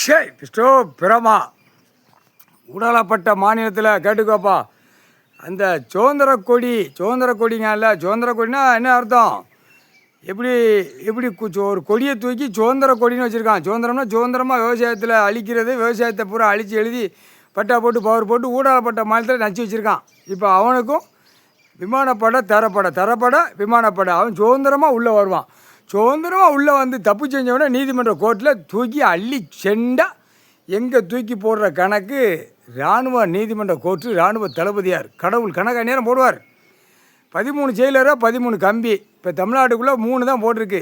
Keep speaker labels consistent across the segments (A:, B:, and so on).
A: பிஸ்டோ பிரமா ஊடாளப்பட்ட மாநிலத்தில் கேட்டுக்கோப்பா. அந்த சுதந்திர கொடிங்க இல்லை, சுதந்திர கொடினா என்ன அர்த்தம்? எப்படி எப்படி ஒரு கொடியை தூக்கி சுதந்திர கொடின்னு வச்சுருக்கான். சுதந்திரம்னா சுதந்திரமாக விவசாயத்தில் அழிக்கிறது, விவசாயத்தை பூரா அழித்து எழுதி பட்டா போட்டு பவர் போட்டு ஊடாளப்பட்ட மாநிலத்தில் நச்சு வச்சுருக்கான். இப்போ அவனுக்கும் விமானப்படை தரப்பட விமானப்படை அவன் சுதந்திரமாக உள்ளே வருவான். சுதந்திரமாக உள்ளே வந்து தப்பு செஞ்சவன நீதிமன்ற கோர்ட்டில் தூக்கி அள்ளி செண்டா எங்கே தூக்கி போடுற கணக்கு இராணுவ நீதிமன்ற கோர்ட்டு இராணுவ தளபதியார் கடவுள் கணக்கு நேரம் போடுவார். 13 செயலரை 13 கம்பி. இப்போ தமிழ்நாட்டுக்குள்ளே 3 தான் போட்டிருக்கு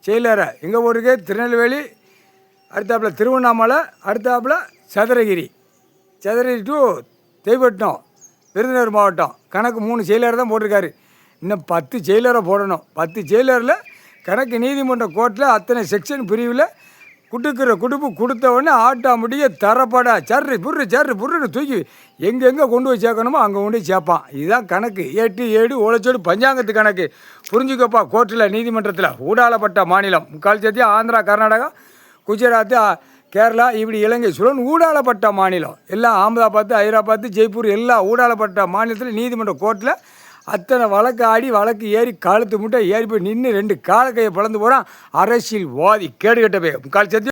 A: செயலரை. எங்கே போட்டிருக்கு? திருநெல்வேலி, அடுத்தாப்பில் திருவண்ணாமலை, அடுத்தாப்பில் சதுரகிரி டு தெய்வட்டம் விருதுநகர் மாவட்டம். கணக்கு 3 செயலரை தான் போட்டிருக்காரு. இன்னும் 10 செயலரை போடணும். 10 செயலரில் கணக்கு நீதிமன்ற கோர்ட்டில் அத்தனை செக்ஷன் பிரிவில் குடுப்பு கொடுத்த உடனே ஆட்டாமுடிய தரப்பட புர்ருன்னு தூக்கி எங்கெங்கே கொண்டு போய் சேர்க்கணுமோ அங்கே கொண்டு போய் சேர்ப்பான். இதுதான் கணக்கு. 8 ஓலைச்சோடு பஞ்சாங்கத்து கணக்கு. புரிஞ்சுக்கப்பா. கோர்ட்டில் நீதிமன்றத்தில் ஊடாளப்பட்ட மாநிலம் முக்கால் சேர்த்தியா ஆந்திரா, கர்நாடகா, குஜராத், கேரளா, இப்படி இலங்கை சுழன் ஊடாளப்பட்ட மாநிலம். எல்லாம் அகமதாபாத், ஹைதராபாத், ஜெய்ப்பூர் எல்லாம் ஊடாளப்பட்ட மாநிலத்தில் நீதிமன்ற கோர்ட்டில் அத்தனை வழக்கு ஆடி வழக்கு ஏறி காலத்து முட்டை ஏறி போய் நின்று 2 கால கையை பிளந்து போகிறான் அரசியல்வாதி. கேடு கட்ட போய் முக்கால் சேர்த்து